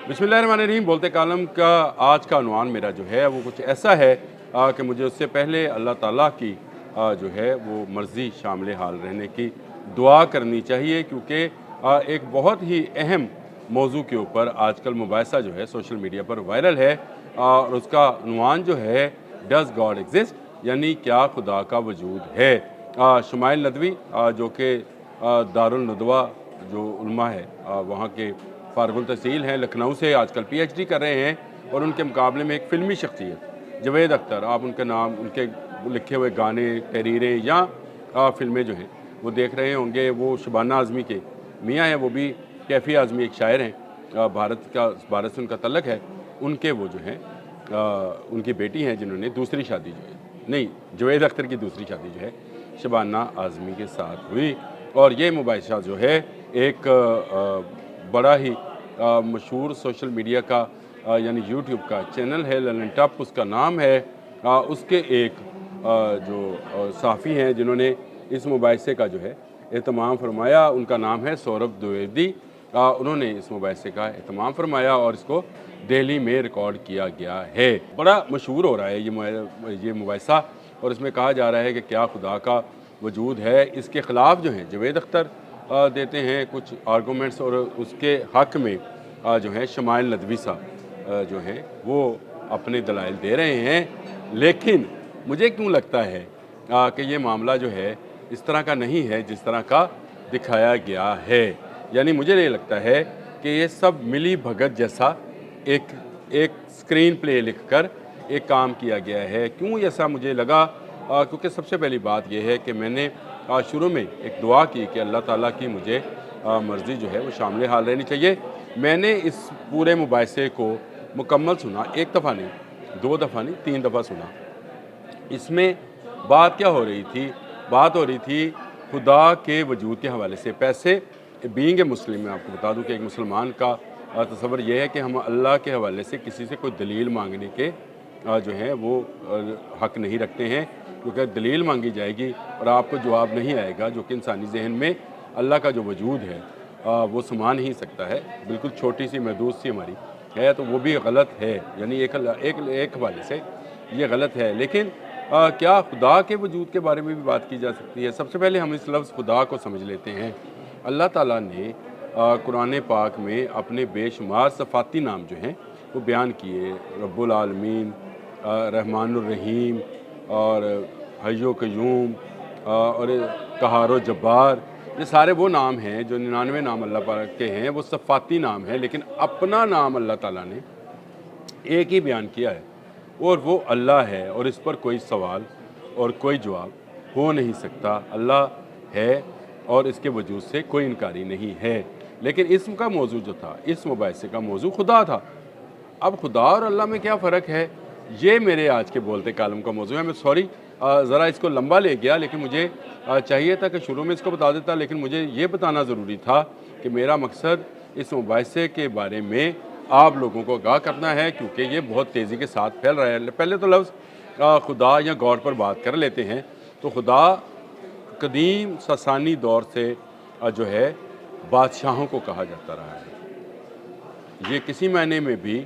बिस्मिल्लाहिर्रहमानिर्रहीम। बोलते कालम का आज का उन्वान मेरा जो है वो कुछ ऐसा है कि मुझे उससे पहले अल्लाह ताला की जो है वो मर्ज़ी शामिल हाल रहने की दुआ करनी चाहिए, क्योंकि एक बहुत ही अहम मौजू के ऊपर आजकल मुबाहिसा जो है सोशल मीडिया पर वायरल है, और उसका उन्वान जो है डज़ गॉड एग्जिस्ट, यानी क्या खुदा का वजूद है। शुमाइल नदवी जो कि दारुल नदवा जो उलमा है वहाँ के फारगुल तहसील हैं, लखनऊ से आजकल पीएचडी कर रहे हैं, और उनके मुकाबले में एक फ़िल्मी शख्सियत जवेद अख्तर, आप उनका नाम, उनके लिखे हुए गाने, तहरीरें या फ़िल्में जो हैं वो देख रहे होंगे। वो शबाना आज़मी के मियाँ हैं, वो भी कैफ़ी आज़मी एक शायर हैं, भारत से उनका तल्लक है। उनके वो जो हैं उनकी बेटी हैं जिन्होंने दूसरी शादी जो है, नहीं, जवेद अख्तर की दूसरी शादी जो है शबाना आज़मी के साथ हुई। और ये मुबाहिसा जो है एक बड़ा ही मशहूर सोशल मीडिया का यानी यूट्यूब का चैनल है, ललन टॉप उसका नाम है। उसके एक जो सहाफ़ी हैं जिन्होंने इस मुबाहिसे का जो है एहतमाम फरमाया, उनका नाम है सौरभ द्विवेदी। उन्होंने इस मुबाहिसे का एहतमाम फरमाया और इसको दिल्ली में रिकॉर्ड किया गया है। बड़ा मशहूर हो रहा है ये मुबाहिसा, और इसमें कहा जा रहा है कि क्या खुदा का वजूद है। इसके ख़िलाफ़ जो है जवेद अख्तर देते हैं कुछ आर्गूमेंट्स, और उसके हक़ में जो है शुमाइल नदवी साहब जो हैं वो अपने दलाइल दे रहे हैं। लेकिन मुझे क्यों लगता है कि ये मामला जो है इस तरह का नहीं है जिस तरह का दिखाया गया है। यानी मुझे ये लगता है कि ये सब मिली भगत जैसा एक एक स्क्रीन प्ले लिखकर एक काम किया गया है। क्यों ऐसा मुझे लगा? क्योंकि सबसे पहली बात यह है कि मैंने शुरू में एक दुआ की कि अल्लाह ताला की मुझे मर्ज़ी जो है वो शामिल हाल रहनी चाहिए। मैंने इस पूरे मुबाहिसे को मुकम्मल सुना, एक दफ़ा नहीं, 2 दफ़ा नहीं, 3 दफ़ा सुना। इसमें बात क्या हो रही थी? बात हो रही थी खुदा के वजूद के हवाले से। पैसे बीइंग ए मुस्लिम, मैं आपको बता दूं कि एक मुसलमान का तसव्वुर यह है कि हम अल्लाह के हवाले से किसी से कोई दलील मांगने के जो है वो हक़ नहीं रखते हैं, क्योंकि दलील मांगी जाएगी और आपको जवाब नहीं आएगा, जो कि इंसानी जहन में अल्लाह का जो वजूद है वो समा नहीं सकता है। बिल्कुल छोटी सी महदूद सी हमारी है, तो वो भी गलत है। यानी एक हवाले से ये गलत है। लेकिन क्या खुदा के वजूद के बारे में भी बात की जा सकती है? सबसे पहले हम इस लफ्ज़ खुदा को समझ लेते हैं। अल्लाह ताला ने कुरान पाक में अपने बेशुमार सफ़ाती नाम जो हैं वो बयान किए। रब्बुल आलमीन, रहमानुर रहीम, और हय्यो क़य्यूम, और क़हारो जब्बार, ये सारे वो नाम हैं जो 99 नाम अल्लाह पाक के हैं, वो सफ़ाती नाम है। लेकिन अपना नाम अल्लाह ताला ने एक ही बयान किया है, और वो अल्लाह है, और इस पर कोई सवाल और कोई जवाब हो नहीं सकता। अल्लाह है और इसके वजूद से कोई इनकारी नहीं है। लेकिन इसम का मौजू जो था, इस मुबाहिसे का मौजू खुदा था। अब खुदा और अल्लाह में क्या फ़र्क है, ये मेरे आज के बोलते कालम का मौजू है। मैं सॉरी ज़रा इसको लंबा ले गया, लेकिन मुझे चाहिए था कि शुरू में इसको बता देता, लेकिन मुझे ये बताना ज़रूरी था कि मेरा मकसद इस मुबाहिसे के बारे में आप लोगों को आगाह करना है, क्योंकि ये बहुत तेज़ी के साथ फैल रहा है। पहले तो लफ्ज़ खुदा या गॉड पर बात कर लेते हैं। तो खुदा कदीम ससानी दौर से जो है बादशाहों को कहा जाता रहा है। ये किसी मायने में भी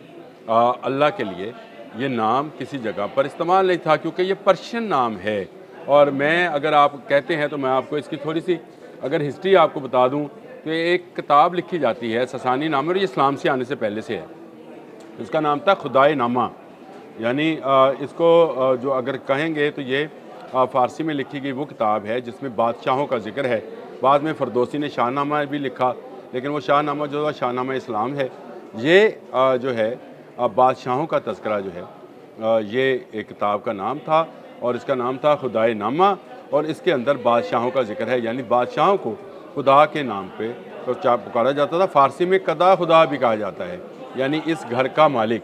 अल्लाह के लिए ये नाम किसी जगह पर इस्तेमाल नहीं था, क्योंकि ये पर्शियन नाम है। और मैं, अगर आप कहते हैं तो मैं आपको इसकी थोड़ी सी अगर हिस्ट्री आपको बता दूं, तो एक किताब लिखी जाती है ससानी नाम, और ये इस्लाम से आने से पहले से है। इसका नाम था खुदाए नामा। यानी इसको जो अगर कहेंगे तो ये फ़ारसी में लिखी गई वो किताब है जिसमें बादशाहों का जिक्र है। बाद में फ़रदौसी ने शाहनामा भी लिखा, लेकिन वो शाहनामा जो है शाहनामा इस्लाम है। ये जो है बादशाहों का तज़किरा जो है ये एक किताब का नाम था, और इसका नाम था खुदाए नामा, और इसके अंदर बादशाहों का जिक्र है। यानी बादशाहों को खुदा के नाम पे तो पुकारा जाता था। फ़ारसी में कदा खुदा भी कहा जाता है, यानी इस घर का मालिक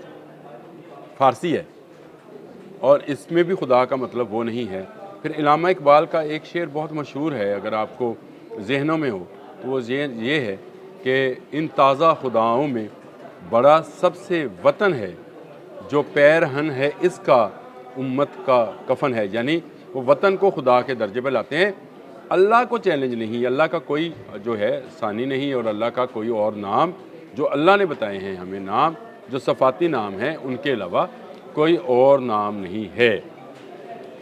फ़ारसी है, और इसमें भी खुदा का मतलब वो नहीं है। फिर इलामा इकबाल का एक शेर बहुत मशहूर है, अगर आपको जहनों में हो तो वो ये है कि इन ताज़ा खुदाओं में बड़ा सबसे वतन है, जो पैरहन है इसका उम्मत का कफन है। यानी वो वतन को खुदा के दर्जे पर लाते हैं। अल्लाह को चैलेंज नहीं, अल्लाह का कोई जो है सानी नहीं, और अल्लाह का कोई और नाम جو اللہ نے بتائے ہیں ہمیں نام، جو صفاتی نام ہیں، ان کے علاوہ کوئی اور نام نہیں ہے۔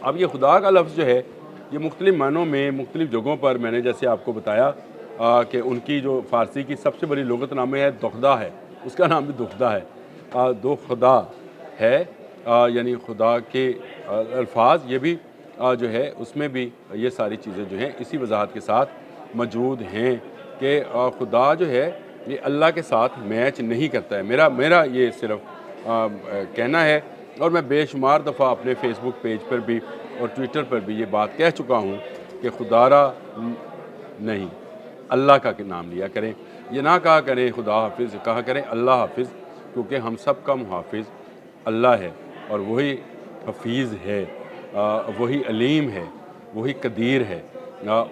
اب یہ خدا کا لفظ جو ہے یہ مختلف معنوں میں مختلف جگہوں پر، میں نے جیسے آپ کو بتایا کہ ان کی جو فارسی کی سب سے بڑی لغت نامہ ہے دخدا ہے، اس کا نام بھی دخدا ہے، دو خدا ہے، یعنی خدا کے الفاظ، یہ بھی جو ہے اس میں بھی یہ ساری چیزیں جو ہیں اسی وضاحت کے ساتھ موجود ہیں کہ خدا جو ہے یہ اللہ کے ساتھ میچ نہیں کرتا ہے۔ میرا یہ صرف کہنا ہے، اور میں بے شمار دفعہ اپنے فیس بک پیج پر بھی اور ٹویٹر پر بھی یہ بات کہہ چکا ہوں کہ خدا را نہیں، اللہ کا نام لیا کریں، یہ نہ کہا کریں خدا حافظ، کہا کریں اللہ حافظ، کیونکہ ہم سب کا محافظ اللہ ہے، اور وہی حفیظ ہے، وہی علیم ہے، وہی قدیر ہے،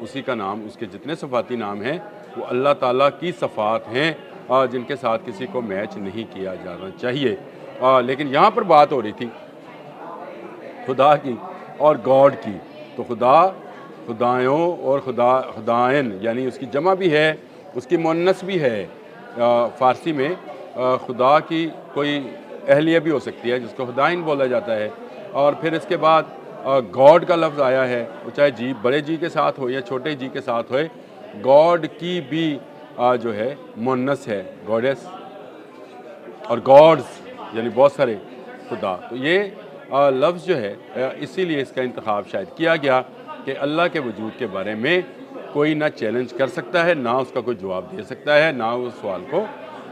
اسی کا نام، اس کے جتنے صفاتی نام ہیں وہ اللہ تعالیٰ کی صفات ہیں جن کے ساتھ کسی کو میچ نہیں کیا جانا چاہیے۔ لیکن یہاں پر بات ہو رہی تھی خدا کی اور گاڈ کی، تو خدا، خدایوں اور خدائن، یعنی اس کی جمع بھی ہے، اس کی مؤنث بھی ہے۔ فارسی میں خدا کی کوئی اہلیہ بھی ہو سکتی ہے جس کو خدائن بولا جاتا ہے، اور پھر اس کے بعد گاڈ کا لفظ آیا ہے، وہ چاہے جی بڑے جی کے ساتھ ہو یا چھوٹے جی کے ساتھ ہوئے، گاڈ کی بھی جو ہے مؤنث ہے، گاڈیس، اور گاڈز یعنی بہت سارے خدا۔ تو یہ لفظ جو ہے اسی لیے اس کا انتخاب شاید کیا گیا کہ اللہ کے وجود کے بارے میں کوئی نہ چیلنج کر سکتا ہے، نہ اس کا کوئی جواب دے سکتا ہے، نہ اس سوال کو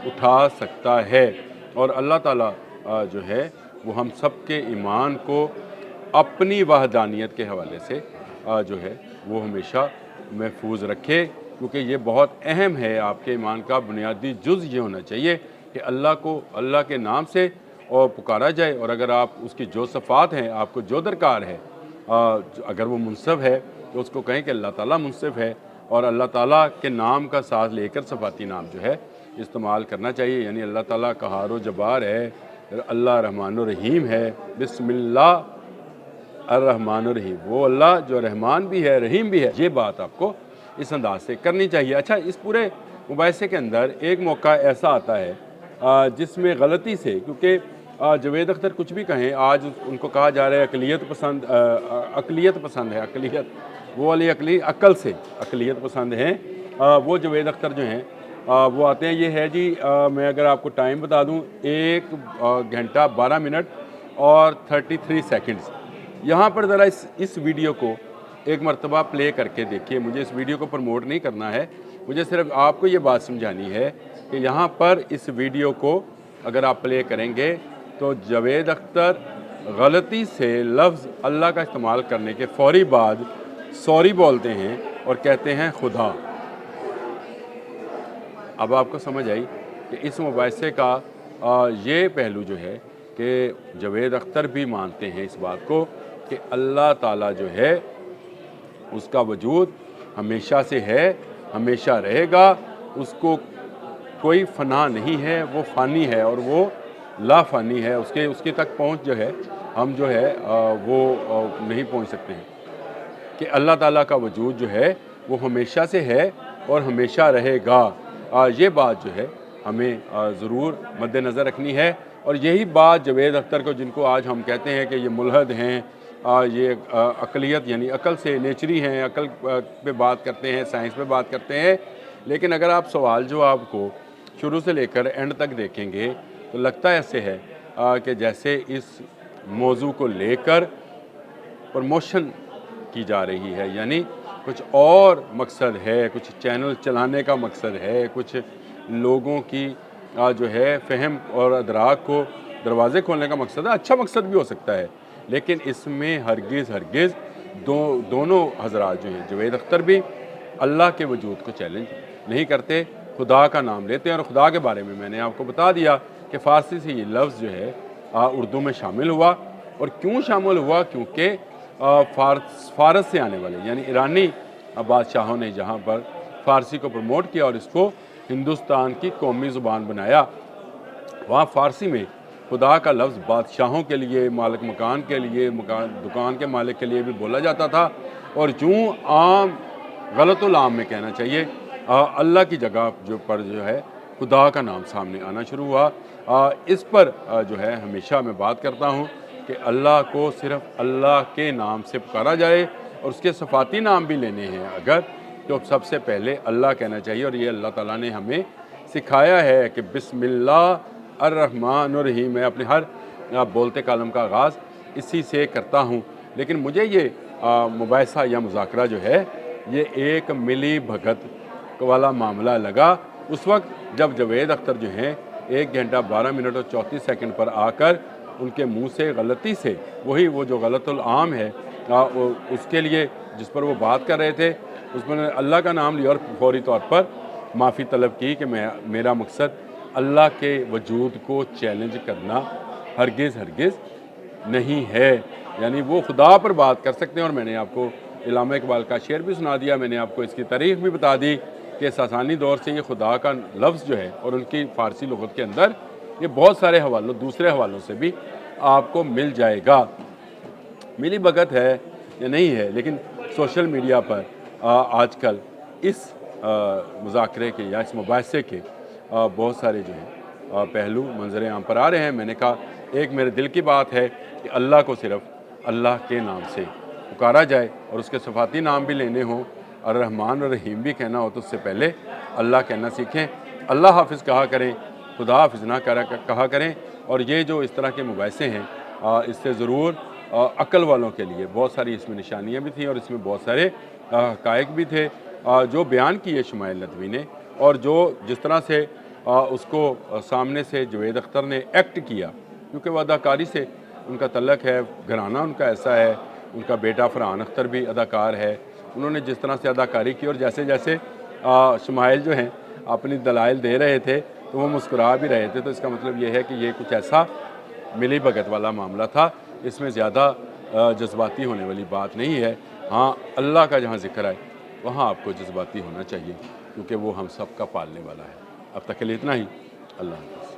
اٹھا سکتا ہے، اور اللہ تعالیٰ جو ہے وہ ہم سب کے ایمان کو اپنی وحدانیت کے حوالے سے جو ہے وہ ہمیشہ محفوظ رکھے، کیونکہ یہ بہت اہم ہے۔ آپ کے ایمان کا بنیادی جز یہ ہونا چاہیے کہ اللہ کو اللہ کے نام سے اور پکارا جائے، اور اگر آپ اس کی جو صفات ہیں، آپ کو جو درکار ہے، اگر وہ منصف ہے تو اس کو کہیں کہ اللہ تعالیٰ منصف ہے، اور اللہ تعالیٰ کے نام کا ساتھ لے کر صفاتی نام جو ہے استعمال کرنا چاہیے، یعنی اللہ تعالیٰ قہار و جبار ہے، اللہ رحمان الرحیم ہے، بسم اللہ الرحمن الرحیم، وہ اللہ جو رحمان بھی ہے رحیم بھی ہے۔ یہ بات آپ کو اس انداز سے کرنی چاہیے۔ اچھا، اس پورے مباحثے کے اندر ایک موقع ایسا آتا ہے جس میں غلطی سے، کیونکہ جاوید اختر کچھ بھی کہیں، آج ان کو کہا جا رہا ہے اقلیت پسند ہے، اقلیت، وہ والی عقل سے اقلیت پسند ہیں، وہ جاوید اختر جو ہیں وہ آتے ہیں، یہ ہے جی، میں اگر آپ کو ٹائم بتا دوں، 1 گھنٹہ 12 منٹ اور 33 سیکنڈز۔ یہاں پر ذرا اس ویڈیو کو ایک مرتبہ پلے کر کے دیکھیے، مجھے اس ویڈیو کو پروموٹ نہیں کرنا ہے، مجھے صرف آپ کو یہ بات سمجھانی ہے کہ یہاں پر اس ویڈیو کو اگر آپ پلے کریں گے تو جاوید اختر غلطی سے لفظ اللہ کا استعمال کرنے کے فوری بعد سوری بولتے ہیں اور کہتے ہیں خدا۔ اب آپ کو سمجھ آئی کہ اس مباحثے کا یہ پہلو جو ہے کہ جاوید اختر بھی مانتے ہیں اس بات کو کہ اللہ تعالیٰ جو ہے اس کا وجود ہمیشہ سے ہے، ہمیشہ رہے گا، اس کو کوئی فنا نہیں ہے، وہ فانی ہے اور وہ لا فانی ہے، اس کے تک پہنچ جو ہے ہم جو ہے وہ نہیں پہنچ سکتے ہیں کہ اللہ تعالیٰ کا وجود جو ہے وہ ہمیشہ سے ہے اور ہمیشہ رہے گا۔ یہ بات جو ہے ہمیں ضرور مد نظر رکھنی ہے، اور یہی بات جاوید اختر کو، جن کو آج ہم کہتے ہیں کہ یہ ملحد ہیں، یہ اقلیت یعنی عقل سے نیچری ہیں، عقل پہ بات کرتے ہیں، سائنس پہ بات کرتے ہیں، لیکن اگر آپ سوال جواب کو شروع سے لے کر اینڈ تک دیکھیں گے تو لگتا ایسے ہے کہ جیسے اس موضوع کو لے کر پروموشن کی جا رہی ہے، یعنی کچھ اور مقصد ہے، کچھ چینل چلانے کا مقصد ہے، کچھ لوگوں کی جو ہے فہم اور ادراک کو دروازے کھولنے کا مقصد ہے۔ اچھا مقصد بھی ہو سکتا ہے، لیکن اس میں ہرگز دونوں حضرات جو ہیں، جاوید اختر بھی اللہ کے وجود کو چیلنج نہیں کرتے، خدا کا نام لیتے ہیں، اور خدا کے بارے میں نے آپ کو بتا دیا کہ فارسی سے یہ لفظ جو ہے اردو میں شامل ہوا، اور کیوں شامل ہوا؟ کیونکہ فارس سے آنے والے یعنی ایرانی بادشاہوں نے جہاں پر فارسی کو پروموٹ کیا اور اس کو ہندوستان کی قومی زبان بنایا، وہاں فارسی میں خدا کا لفظ بادشاہوں کے لیے، مالک مکان کے لیے، دکان کے مالک کے لیے بھی بولا جاتا تھا، اور جو غلط العام میں کہنا چاہیے، اللہ کی جگہ جو ہے खुदा का नाम सामने आना शुरू हुआ। इस पर जो है हमेशा मैं बात करता हूँ कि अल्लाह को सिर्फ़ अल्लाह के नाम से पुकारा जाए, और उसके सफ़ाती नाम भी लेने हैं अगर, तो सबसे पहले अल्लाह कहना चाहिए। और ये अल्लाह ताला ने हमें सिखाया है कि बिस्मिल्लाह अर्रहमान रहीम। मैं अपने हर बोलते कालम का आगाज़ इसी से करता हूँ। लेकिन मुझे ये मुबाहिसा या मुज़ाकरा जो है ये एक मिली भगत वाला मामला लगा उस वक्त जब जावेद अख्तर जो हैं 1 घंटा 12 मिनट और 34 सेकंड पर आकर उनके मुंह से गलती से वही वो जो गलतुल आम है उसके लिए जिस पर वो बात कर रहे थे उसमें अल्लाह का नाम लिया और फौरी तौर पर माफ़ी तलब की कि मेरा मकसद अल्लाह के वजूद को चैलेंज करना हरगिज़ हरगिज़ नहीं है। यानी वो खुदा पर बात कर सकते हैं। और मैंने आपको इल्लामा इकबाल का शेर भी सुना दिया, मैंने आपको इसकी तारीख़ भी बता दी कि सासानी दौर से ये खुदा का लफ्ज़ जो है और उनकी फ़ारसी लुग़त के अंदर ये बहुत सारे हवालों दूसरे हवालों से भी आपको मिल जाएगा। मिली भगत है या नहीं है, लेकिन सोशल मीडिया पर आजकल इस मुज़ाकरे के या इस मुबाहिसे के बहुत सारे जो हैं पहलू मंजर आम पर आ रहे हैं। मैंने कहा एक मेरे दिल की बात है कि अल्लाह को सिर्फ़ अल्लाह के नाम से पुकारा जाए और उसके सफ़ाती नाम भी लेने हों और रहमान और रहीम भी कहना हो तो उससे पहले अल्लाह कहना सीखें। अल्लाह हाफ़िज़ कहा करें, खुदा हाफ़िज़ ना कहा करें। और ये जो इस तरह के मुबाहिसे हैं इससे ज़रूर अक्ल वालों के लिए बहुत सारी इसमें निशानियाँ भी थी और इसमें बहुत सारे हक़ाइक़ भी थे जो बयान किए शुमाइल नदवी ने। और जो जिस तरह से उसको सामने से जावेद अख्तर ने एक्ट किया, क्योंकि वह अदाकारी से उनका तल्लक है, घराना उनका ऐसा है, उनका बेटा फरहान अख्तर भी अदाकार है। उन्होंने जिस तरह से अदाकारी की और जैसे जैसे शुमाइल जो हैं अपनी दलाइल दे रहे थे तो वो मुस्कुरा भी रहे थे, तो इसका मतलब ये है कि ये कुछ ऐसा मिली भगत वाला मामला था, इसमें ज़्यादा जज्बाती होने वाली बात नहीं है। हाँ, अल्लाह का जहाँ ज़िक्र है वहाँ आपको जज्बाती होना चाहिए, क्योंकि वो हम सब का पालने वाला है। अब तक के लिए इतना ही। अल्लाह हाफ़िज़।